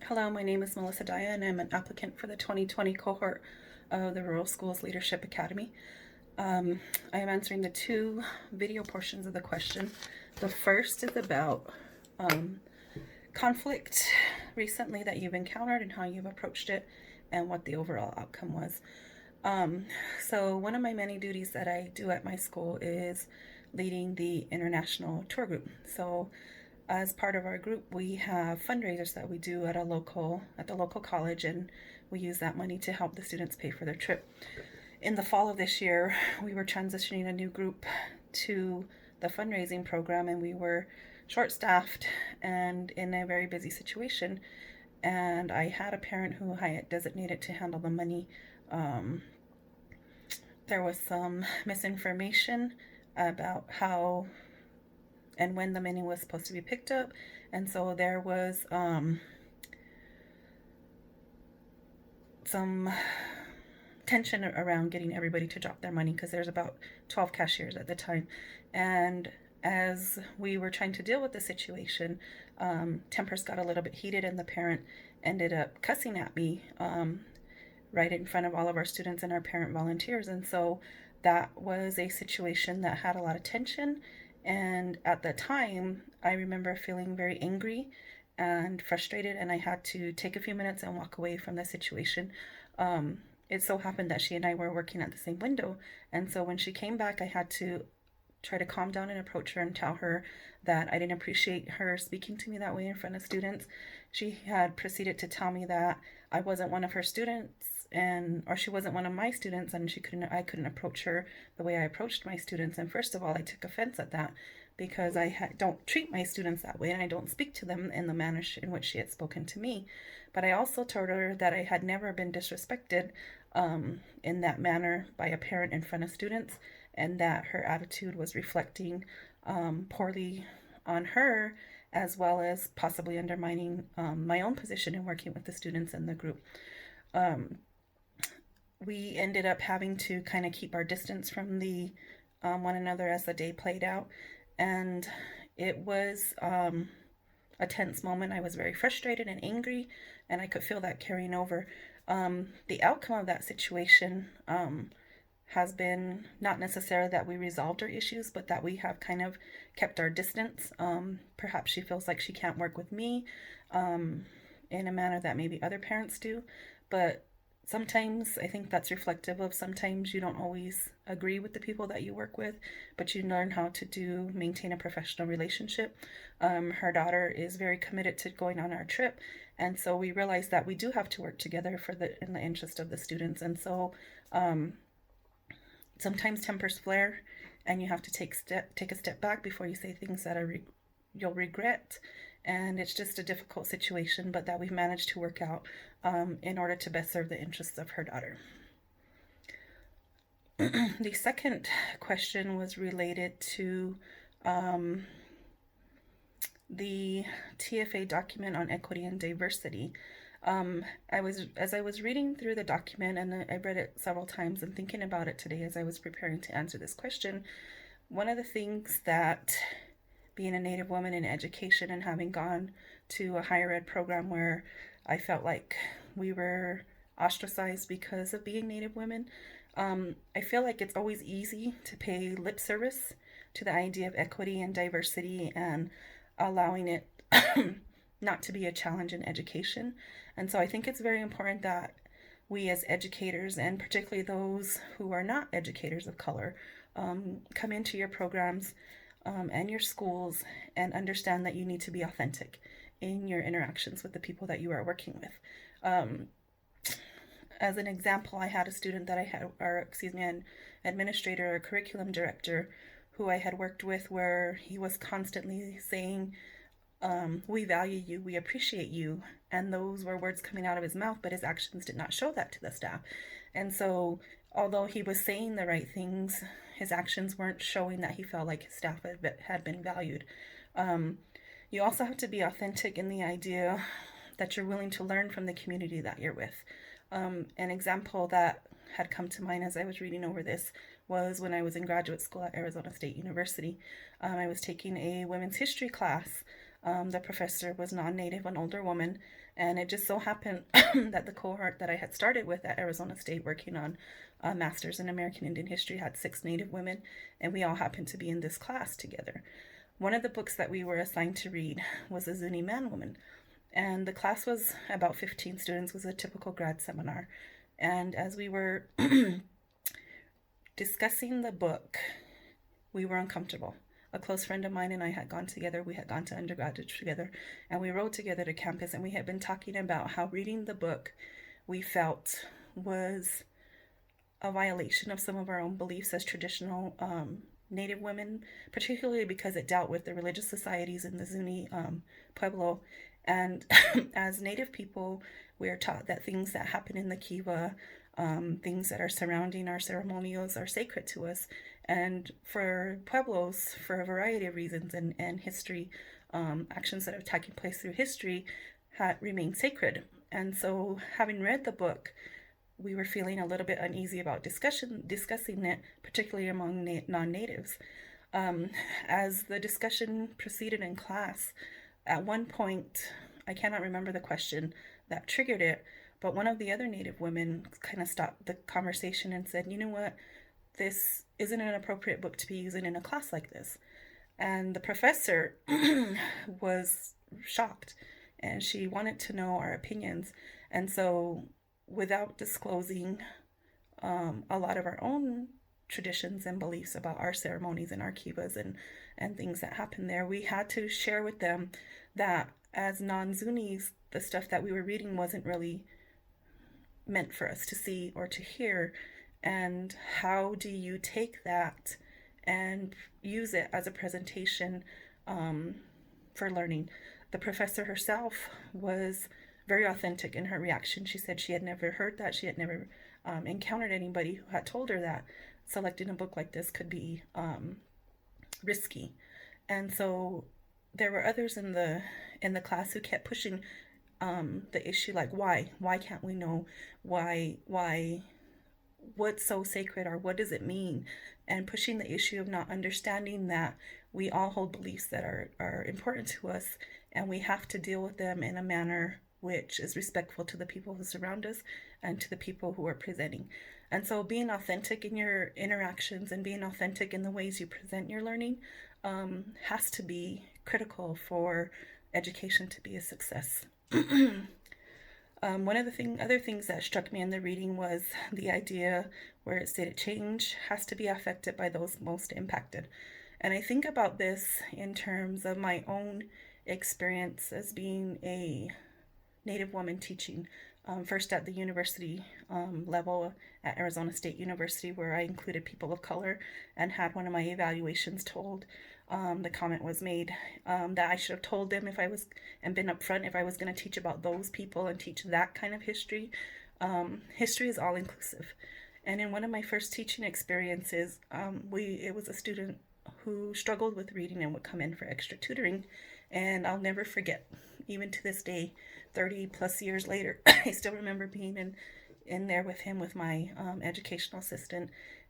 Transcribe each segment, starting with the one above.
Hello, my name is Melissa Dyea, and I'm an applicant for the 2020 cohort of the Rural Schools Leadership Academy. I am answering the two video portions of the question. The first is about conflict recently that you've encountered and how you've approached it and what the overall outcome was. So one of my many duties that I do at my school is leading the international tour group. So as part of our group, we have fundraisers that we do at the local college, and we use that money to help the students pay for their trip. In the fall of this year, we were transitioning a new group to the fundraising program, and we were short-staffed and in a very busy situation. And I had a parent who I had designated to handle the money. There was some misinformation about how and when the money was supposed to be picked up, and so there was some tension around getting everybody to drop their money because there's about 12 cashiers at the time. And as we were trying to deal with the situation, tempers got a little bit heated, and the parent ended up cussing at me right in front of all of our students and our parent volunteers. And so that was a situation that had a lot of tension. And at the time, I remember feeling very angry and frustrated, and I had to take a few minutes and walk away from the situation. It so happened that she and I were working at the same window, and so when she came back, I had to try to calm down and approach her and tell her that I didn't appreciate her speaking to me that way in front of students. She had proceeded to tell me that I wasn't one of her students, or she wasn't one of my students, and I couldn't approach her the way I approached my students. And first of all, I took offense at that because don't treat my students that way, and I don't speak to them in the manner in which she had spoken to me. But I also told her that I had never been disrespected in that manner by a parent in front of students, and that her attitude was reflecting poorly on her, as well as possibly undermining my own position in working with the students in the group. We ended up having to kind of keep our distance from one another as the day played out, and it was a tense moment. I was very frustrated and angry, and I could feel that carrying over. The outcome of that situation has been not necessarily that we resolved our issues, but that we have kind of kept our distance. Perhaps she feels like she can't work with me in a manner that maybe other parents do, but sometimes I think that's reflective of sometimes you don't always agree with the people that you work with, but you learn how to maintain a professional relationship. Her daughter is very committed to going on our trip, and so we realized that we do have to work together in the interest of the students. And so sometimes tempers flare, and you have to take a step back before you say things that you'll regret. And it's just a difficult situation, but that we've managed to work out in order to best serve the interests of her daughter. The second question was related to the TFA document on equity and diversity. As I was reading through the document, and I read it several times and thinking about it today as I was preparing to answer this question, one of the things that being a Native woman in education and having gone to a higher ed program where I felt like we were ostracized because of being Native women, I feel like it's always easy to pay lip service to the idea of equity and diversity and allowing it not to be a challenge in education. And so I think it's very important that we as educators, and particularly those who are not educators of color, come into your programs and your schools and understand that you need to be authentic in your interactions with the people that you are working with. As an example, I had a student that an administrator or curriculum director who I had worked with, where he was constantly saying, we value you, we appreciate you. And those were words coming out of his mouth, but his actions did not show that to the staff. And so, although he was saying the right things, his actions weren't showing that he felt like his staff had been valued. You also have to be authentic in the idea that you're willing to learn from the community that you're with. An example that had come to mind as I was reading over this was when I was in graduate school at Arizona State University. I was taking a women's history class The professor was non-native, an older woman, and it just so happened that the cohort that I had started with at Arizona State working on a master's in American Indian history had 6 native women, and we all happened to be in this class together. One of the books that we were assigned to read was A Zuni Man Woman, and the class was about 15 students, was a typical grad seminar. And as we were discussing the book, we were uncomfortable. A close friend of mine and I had gone together. We had gone to undergraduate together, and we rode together to campus, and we had been talking about how reading the book we felt was a violation of some of our own beliefs as traditional Native women, particularly because it dealt with the religious societies in the Zuni Pueblo. And as Native people, we are taught that things that happen in the Kiva, things that are surrounding our ceremonials, are sacred to us. And for Pueblos, for a variety of reasons and history, actions that have taken place through history remain sacred. And so, having read the book, we were feeling a little bit uneasy about discussing it, particularly among non-natives. As the discussion proceeded in class, at one point, I cannot remember the question that triggered it, but one of the other Native women kind of stopped the conversation and said, "You know what? This isn't an appropriate book to be using in a class like this." And the professor was shocked, and she wanted to know our opinions. And so, without disclosing a lot of our own traditions and beliefs about our ceremonies and our kivas and things that happen there, we had to share with them that as non-Zunis, the stuff that we were reading wasn't really meant for us to see or to hear. And how do you take that and use it as a presentation for learning? The professor herself was very authentic in her reaction. She said she had never heard that. She had never encountered anybody who had told her that selecting a book like this could be risky. And so there were others in the class who kept pushing the issue, like, why can't we know why what's so sacred, or what does it mean, and pushing the issue of not understanding that we all hold beliefs that are important to us, and we have to deal with them in a manner which is respectful to the people who surround us and to the people who are presenting. And so being authentic in your interactions and being authentic in the ways you present your learning has to be critical for education to be a success. One of the other things that struck me in the reading was the idea where it stated change has to be affected by those most impacted. And I think about this in terms of my own experience as being a Native woman teaching, first at the university level at Arizona State University, where I included people of color and had one of my evaluations told. The comment was made that I should have told them and been upfront if I was going to teach about those people and teach that kind of history. History is all inclusive. And in one of my first teaching experiences, it was a student who struggled with reading and would come in for extra tutoring. And I'll never forget, even to this day, 30 plus years later, I still remember being in there with him with my educational assistant.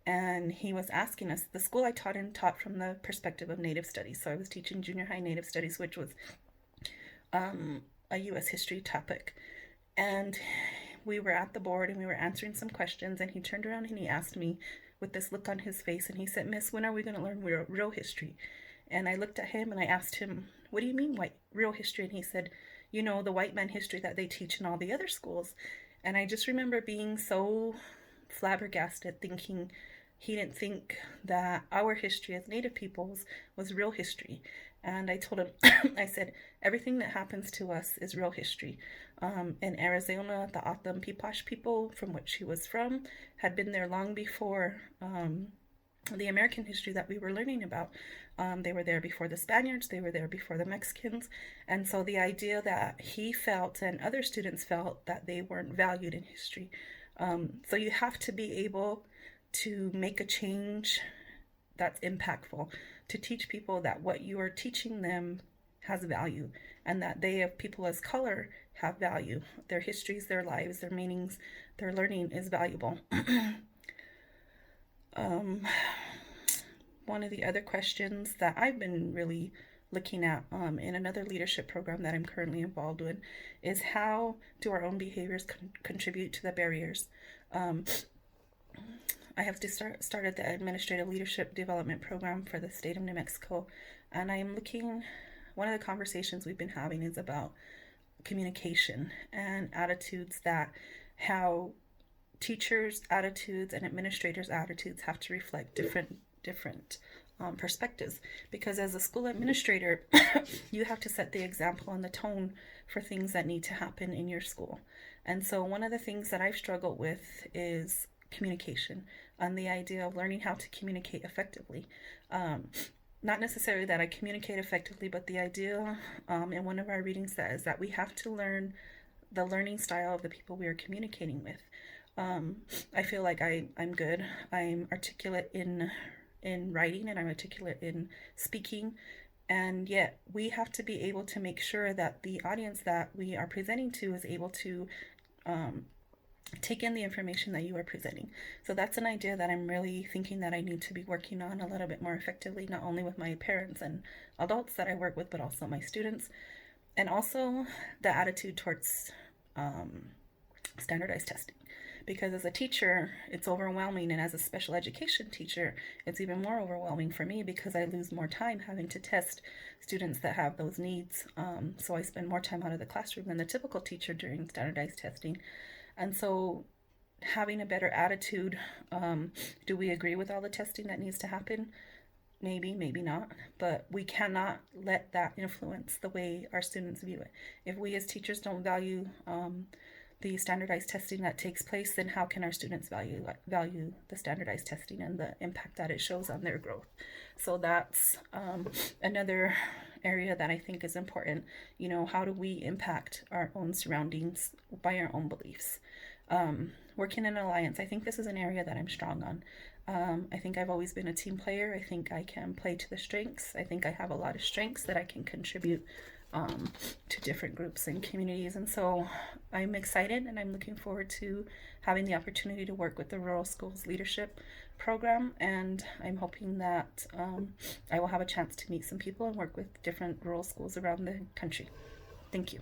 And he was asking us, the school I taught in taught from the perspective of Native Studies. So I was teaching junior high Native Studies, which was a U.S. history topic. And we were at the board and we were answering some questions, and he turned around and he asked me with this look on his face, and he said, "Miss, when are we going to learn real history?" And I looked at him and I asked him, "What do you mean real history?" And he said, "You know, the white man history that they teach in all the other schools." And I just remember being so flabbergasted, thinking he didn't think that our history as Native peoples was real history. And I told him, I said, everything that happens to us is real history. In Arizona, the O'odham Pipash people, from which he was from, had been there long before the American history that we were learning about. They were there before the Spaniards, they were there before the Mexicans. And so the idea that he felt and other students felt that they weren't valued in history. So you have to be able to make a change that's impactful, to teach people that what you are teaching them has value, and that they, of people of color, have value. Their histories, their lives, their meanings, their learning is valuable. One of the other questions that I've been really looking at in another leadership program that I'm currently involved in is how do our own behaviors contribute to the barriers. Um, I have started the administrative leadership development program for the state of New Mexico, and I am looking. One of the conversations we've been having is about communication and attitudes, that how teachers' attitudes and administrators' attitudes have to reflect different perspectives. Because as a school administrator, you have to set the example and the tone for things that need to happen in your school. And so, one of the things that I've struggled with is communication and the idea of learning how to communicate effectively. Um, Not necessarily that I communicate effectively, but the idea in one of our readings says that we have to learn the learning style of the people we are communicating with. I feel like I'm good. I'm articulate in writing, and I'm articulate in speaking, and yet we have to be able to make sure that the audience that we are presenting to is able to um, take in the information that you are presenting. So that's an idea that I'm really thinking that I need to be working on a little bit more effectively, not only with my parents and adults that I work with, but also my students, and also the attitude towards standardized testing. Because as a teacher, it's overwhelming, and as a special education teacher, it's even more overwhelming for me because I lose more time having to test students that have those needs. So I spend more time out of the classroom than the typical teacher during standardized testing. And so having a better attitude, do we agree with all the testing that needs to happen? Maybe, maybe not, but we cannot let that influence the way our students view it. If we as teachers don't value the standardized testing that takes place, then how can our students value the standardized testing and the impact that it shows on their growth? So that's another area that I think is important. How do we impact our own surroundings by our own beliefs? Working in an alliance, I think this is an area that I'm strong on. I think I've always been a team player. I think I can play to the strengths. I think I have a lot of strengths that I can contribute to different groups and communities. And so I'm excited, and I'm looking forward to having the opportunity to work with the Rural Schools Leadership Program. And I'm hoping that I will have a chance to meet some people and work with different rural schools around the country. Thank you.